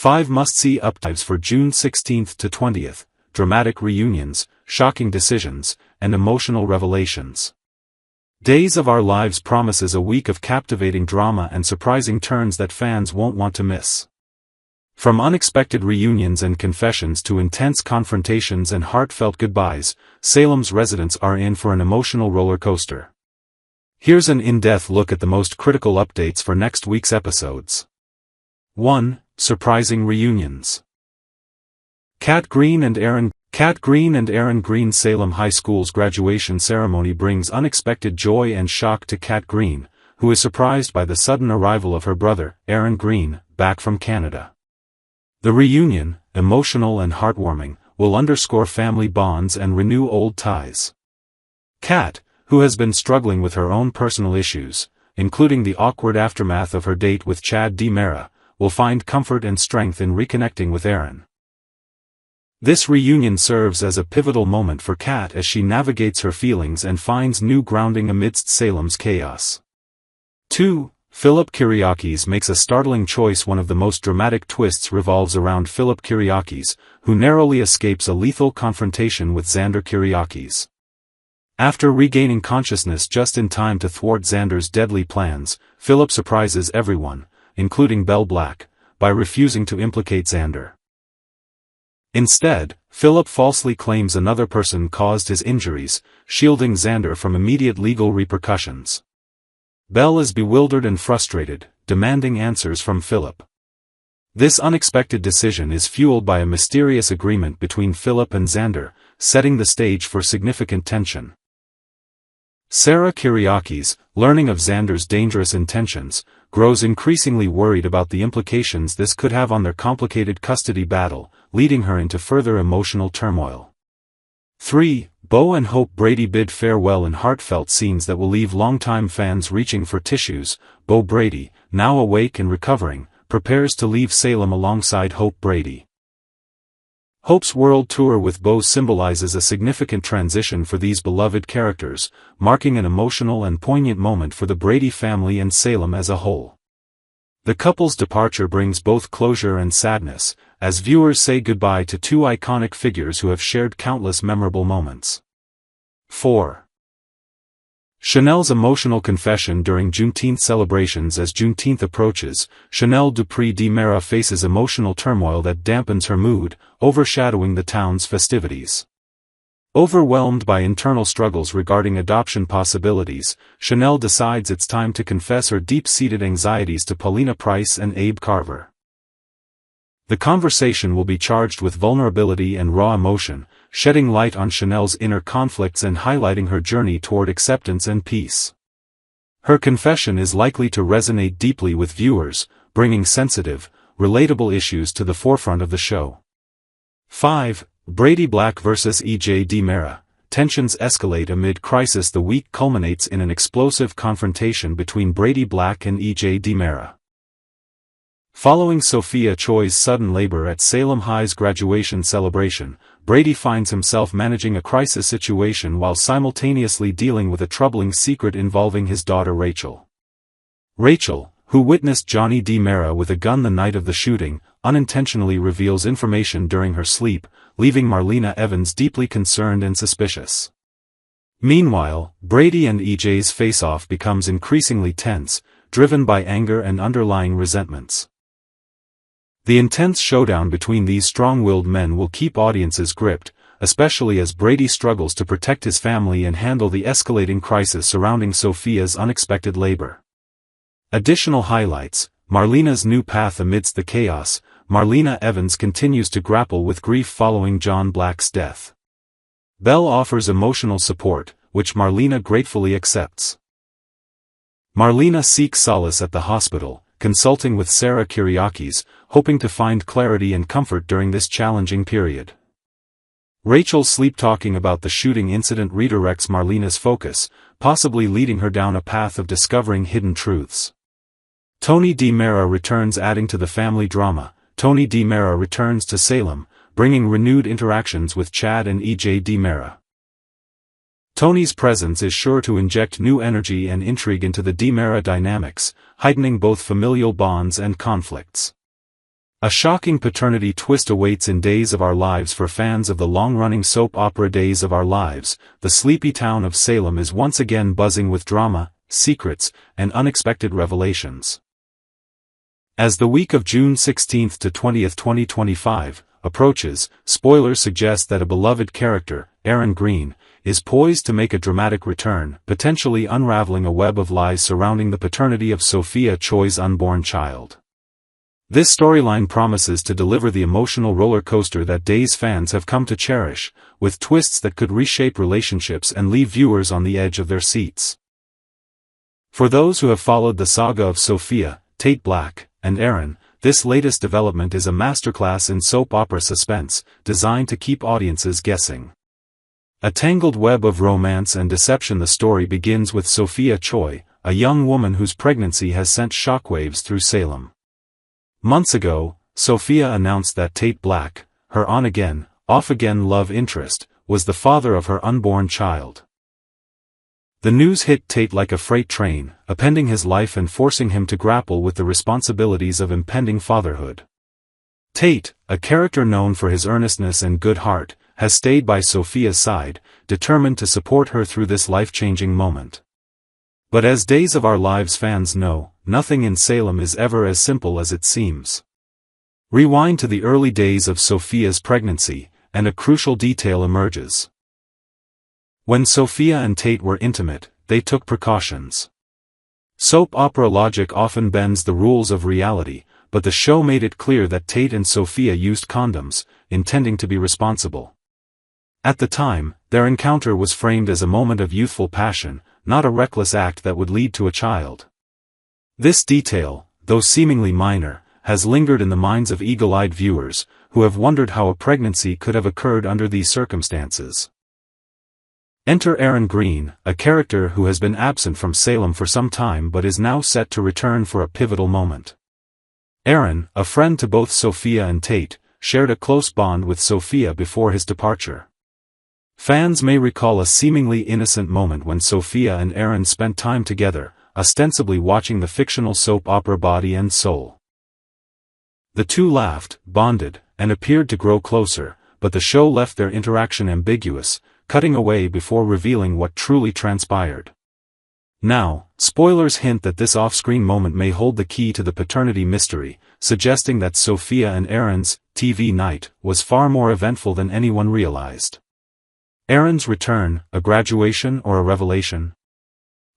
5 must-see updates for June 16th to 20th, dramatic reunions, shocking decisions, and emotional revelations. Days of Our Lives promises a week of captivating drama and surprising turns that fans won't want to miss. From unexpected reunions and confessions to intense confrontations and heartfelt goodbyes, Salem's residents are in for an emotional roller coaster. Here's an in-depth look at the most critical updates for next week's episodes. 1. Surprising reunions. Kat Green and Aaron Green. Salem High School's graduation ceremony brings unexpected joy and shock to Kat Green, who is surprised by the sudden arrival of her brother, Aaron Green, back from Canada. The reunion, emotional and heartwarming, will underscore family bonds and renew old ties. Kat, who has been struggling with her own personal issues, including the awkward aftermath of her date with Chad DiMera, will find comfort and strength in reconnecting with Aaron. This reunion serves as a pivotal moment for Kat as she navigates her feelings and finds new grounding amidst Salem's chaos. 2. Philip Kyriakis makes a startling choice. One of the most dramatic twists revolves around Philip Kyriakis, who narrowly escapes a lethal confrontation with Xander Kyriakis. After regaining consciousness just in time to thwart Xander's deadly plans, Philip surprises everyone, including Bell Black, by refusing to implicate Xander. Instead, Philip falsely claims another person caused his injuries, shielding Xander from immediate legal repercussions. Bell is bewildered and frustrated, demanding answers from Philip. This unexpected decision is fueled by a mysterious agreement between Philip and Xander, setting the stage for significant tension. Sarah Kyriakis, learning of Xander's dangerous intentions, grows increasingly worried about the implications this could have on their complicated custody battle, leading her into further emotional turmoil. 3. Beau and Hope Brady bid farewell in heartfelt scenes that will leave longtime fans reaching for tissues. Beau Brady, now awake and recovering, prepares to leave Salem alongside Hope Brady. Hope's world tour with Beau symbolizes a significant transition for these beloved characters, marking an emotional and poignant moment for the Brady family and Salem as a whole. The couple's departure brings both closure and sadness, as viewers say goodbye to two iconic figures who have shared countless memorable moments. 4. Chanel's emotional confession during Juneteenth celebrations. As Juneteenth approaches, Chanel Dupree DiMera faces emotional turmoil that dampens her mood, overshadowing the town's festivities. Overwhelmed by internal struggles regarding adoption possibilities, Chanel decides it's time to confess her deep-seated anxieties to Paulina Price and Abe Carver. The conversation will be charged with vulnerability and raw emotion, shedding light on Chanel's inner conflicts and highlighting her journey toward acceptance and peace. Her confession is likely to resonate deeply with viewers, bringing sensitive, relatable issues to the forefront of the show. 5. Brady Black vs. E.J. DiMera. Tensions escalate amid crisis. The week culminates in an explosive confrontation between Brady Black and E.J. DiMera. Following Sophia Choi's sudden labor at Salem High's graduation celebration, Brady finds himself managing a crisis situation while simultaneously dealing with a troubling secret involving his daughter Rachel. Rachel, who witnessed Johnny DiMera with a gun the night of the shooting, unintentionally reveals information during her sleep, leaving Marlena Evans deeply concerned and suspicious. Meanwhile, Brady and EJ's face-off becomes increasingly tense, driven by anger and underlying resentments. The intense showdown between these strong-willed men will keep audiences gripped, especially as Brady struggles to protect his family and handle the escalating crisis surrounding Sophia's unexpected labor. Additional highlights: Marlena's new path amidst the chaos. Marlena Evans continues to grapple with grief following John Black's death. Belle offers emotional support, which Marlena gratefully accepts. Marlena seeks solace at the hospital, consulting with Sarah Kyriakis, hoping to find clarity and comfort during this challenging period. Rachel's sleep-talking about the shooting incident redirects Marlena's focus, possibly leading her down a path of discovering hidden truths. Tony DiMera returns, adding to the family drama. Tony DiMera returns to Salem, bringing renewed interactions with Chad and EJ DiMera. Tony's presence is sure to inject new energy and intrigue into the DiMera dynamics, heightening both familial bonds and conflicts. A shocking paternity twist awaits in Days of Our Lives for fans of the long-running soap opera Days of Our Lives. The sleepy town of Salem is once again buzzing with drama, secrets, and unexpected revelations. As the week of June 16 to 20, 2025, approaches, spoilers suggest that a beloved character, Aaron Green, is poised to make a dramatic return, potentially unraveling a web of lies surrounding the paternity of Sophia Choi's unborn child. This storyline promises to deliver the emotional roller coaster that Days fans have come to cherish, with twists that could reshape relationships and leave viewers on the edge of their seats. For those who have followed the saga of Sophia, Tate Black, and Aaron, this latest development is a masterclass in soap opera suspense, designed to keep audiences guessing. A tangled web of romance and deception. The story begins with Sophia Choi, a young woman whose pregnancy has sent shockwaves through Salem. Months ago, Sophia announced that Tate Black, her on-again, off-again love interest, was the father of her unborn child. The news hit Tate like a freight train, upending his life and forcing him to grapple with the responsibilities of impending fatherhood. Tate, a character known for his earnestness and good heart, has stayed by Sophia's side, determined to support her through this life-changing moment. But as Days of Our Lives fans know, nothing in Salem is ever as simple as it seems. Rewind to the early days of Sophia's pregnancy, and a crucial detail emerges. When Sophia and Tate were intimate, they took precautions. Soap opera logic often bends the rules of reality, but the show made it clear that Tate and Sophia used condoms, intending to be responsible. At the time, their encounter was framed as a moment of youthful passion, not a reckless act that would lead to a child. This detail, though seemingly minor, has lingered in the minds of eagle-eyed viewers, who have wondered how a pregnancy could have occurred under these circumstances. Enter Aaron Green, a character who has been absent from Salem for some time but is now set to return for a pivotal moment. Aaron, a friend to both Sophia and Tate, shared a close bond with Sophia before his departure. Fans may recall a seemingly innocent moment when Sophia and Aaron spent time together, ostensibly watching the fictional soap opera Body and Soul. The two laughed, bonded, and appeared to grow closer, but the show left their interaction ambiguous, cutting away before revealing what truly transpired. Now, spoilers hint that this off-screen moment may hold the key to the paternity mystery, suggesting that Sophia and Aaron's TV night was far more eventful than anyone realized. Aaron's return, a graduation or a revelation?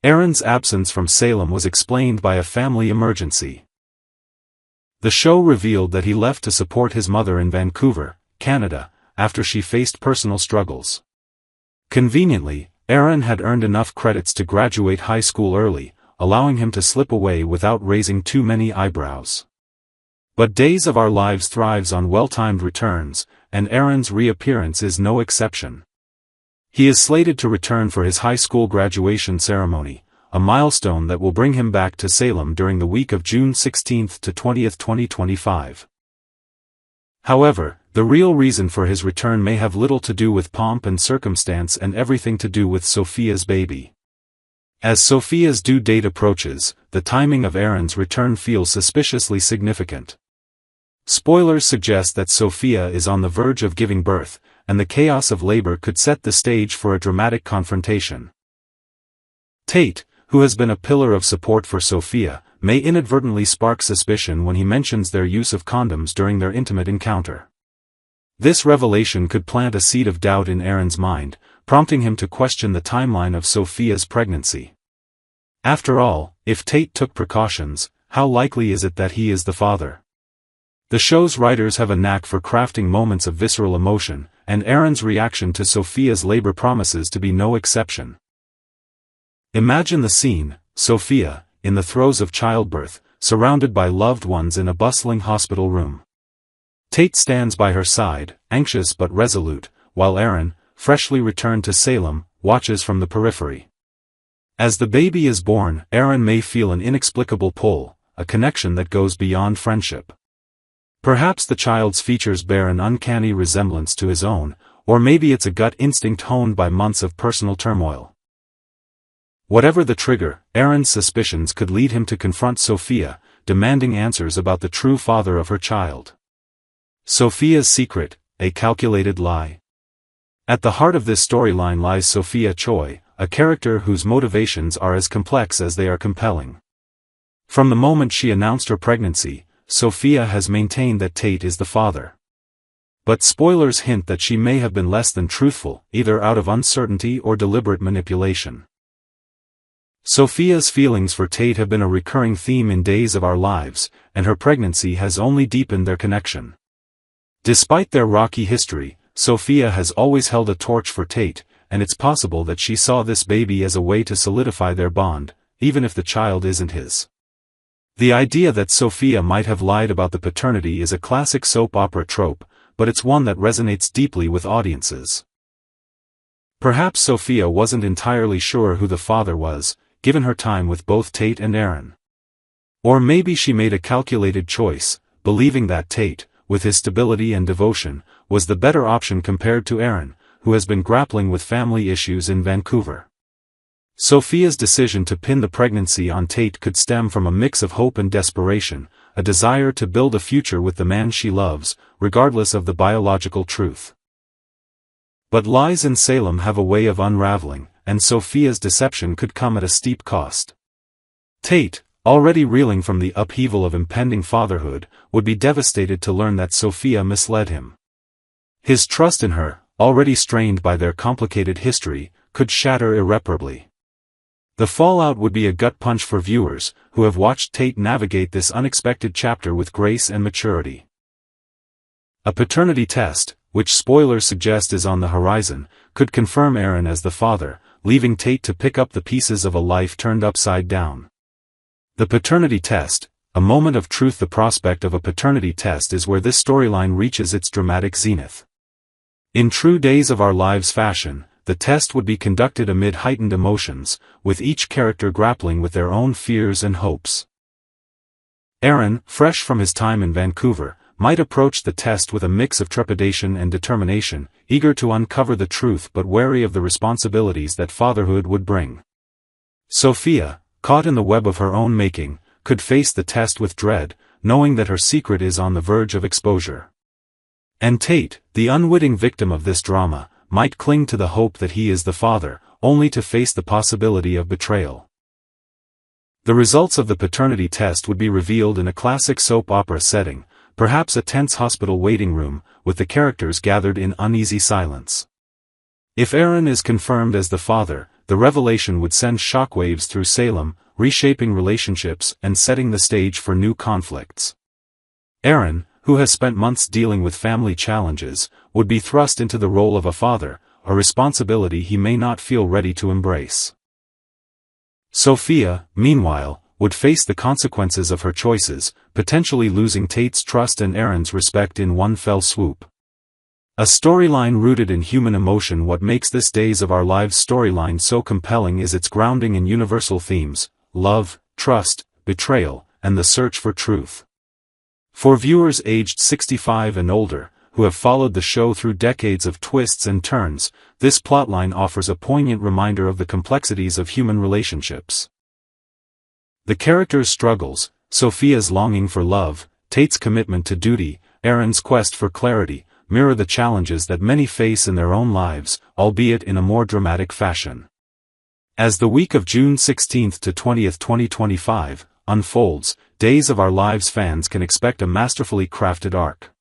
Aaron's absence from Salem was explained by a family emergency. The show revealed that he left to support his mother in Vancouver, Canada, after she faced personal struggles. Conveniently, Aaron had earned enough credits to graduate high school early, allowing him to slip away without raising too many eyebrows. But Days of Our Lives thrives on well-timed returns, and Aaron's reappearance is no exception. He is slated to return for his high school graduation ceremony, a milestone that will bring him back to Salem during the week of June 16 to 20, 2025. However, the real reason for his return may have little to do with pomp and circumstance and everything to do with Sophia's baby. As Sophia's due date approaches, the timing of Aaron's return feels suspiciously significant. Spoilers suggest that Sophia is on the verge of giving birth, and the chaos of labor could set the stage for a dramatic confrontation. Tate, who has been a pillar of support for Sophia, may inadvertently spark suspicion when he mentions their use of condoms during their intimate encounter. This revelation could plant a seed of doubt in Aaron's mind, prompting him to question the timeline of Sophia's pregnancy. After all, if Tate took precautions, how likely is it that he is the father? The show's writers have a knack for crafting moments of visceral emotion, and Aaron's reaction to Sophia's labor promises to be no exception. Imagine the scene: Sophia, in the throes of childbirth, surrounded by loved ones in a bustling hospital room. Tate stands by her side, anxious but resolute, while Aaron, freshly returned to Salem, watches from the periphery. As the baby is born, Aaron may feel an inexplicable pull, a connection that goes beyond friendship. Perhaps the child's features bear an uncanny resemblance to his own, or maybe it's a gut instinct honed by months of personal turmoil. Whatever the trigger, Aaron's suspicions could lead him to confront Sophia, demanding answers about the true father of her child. Sophia's secret, a calculated lie. At the heart of this storyline lies Sophia Choi, a character whose motivations are as complex as they are compelling. From the moment she announced her pregnancy, Sophia has maintained that Tate is the father. But spoilers hint that she may have been less than truthful, either out of uncertainty or deliberate manipulation. Sophia's feelings for Tate have been a recurring theme in Days of Our Lives, and her pregnancy has only deepened their connection. Despite their rocky history, Sophia has always held a torch for Tate, and it's possible that she saw this baby as a way to solidify their bond, even if the child isn't his. The idea that Sophia might have lied about the paternity is a classic soap opera trope, but it's one that resonates deeply with audiences. Perhaps Sophia wasn't entirely sure who the father was, given her time with both Tate and Aaron. Or maybe she made a calculated choice, believing that Tate, with his stability and devotion, was the better option compared to Aaron, who has been grappling with family issues in Vancouver. Sophia's decision to pin the pregnancy on Tate could stem from a mix of hope and desperation, a desire to build a future with the man she loves, regardless of the biological truth. But lies in Salem have a way of unraveling, and Sophia's deception could come at a steep cost. Tate, already reeling from the upheaval of impending fatherhood, would be devastated to learn that Sophia misled him. His trust in her, already strained by their complicated history, could shatter irreparably. The fallout would be a gut punch for viewers, who have watched Tate navigate this unexpected chapter with grace and maturity. A paternity test, which spoilers suggest is on the horizon, could confirm Aaron as the father, leaving Tate to pick up the pieces of a life turned upside down. The paternity test, a moment of truth. The prospect of a paternity test is where this storyline reaches its dramatic zenith. In true Days of Our Lives fashion, the test would be conducted amid heightened emotions, with each character grappling with their own fears and hopes. Aaron, fresh from his time in Vancouver, might approach the test with a mix of trepidation and determination, eager to uncover the truth but wary of the responsibilities that fatherhood would bring. Sophia, caught in the web of her own making, could face the test with dread, knowing that her secret is on the verge of exposure. And Tate, the unwitting victim of this drama, might cling to the hope that he is the father, only to face the possibility of betrayal. The results of the paternity test would be revealed in a classic soap opera setting, perhaps a tense hospital waiting room, with the characters gathered in uneasy silence. If Aaron is confirmed as the father, the revelation would send shockwaves through Salem, reshaping relationships and setting the stage for new conflicts. Aaron, who has spent months dealing with family challenges, would be thrust into the role of a father, a responsibility he may not feel ready to embrace. Sophia, meanwhile, would face the consequences of her choices, potentially losing Tate's trust and Aaron's respect in one fell swoop. A storyline rooted in human emotion. What makes this Days of Our Lives storyline so compelling is its grounding in universal themes: love, trust, betrayal, and the search for truth. For viewers aged 65 and older, who have followed the show through decades of twists and turns, this plotline offers a poignant reminder of the complexities of human relationships. The characters' struggles, Sophia's longing for love, Tate's commitment to duty, Aaron's quest for clarity, mirror the challenges that many face in their own lives, albeit in a more dramatic fashion. As the week of June 16 to 20, 2025, unfolds, Days of Our Lives fans can expect a masterfully crafted arc.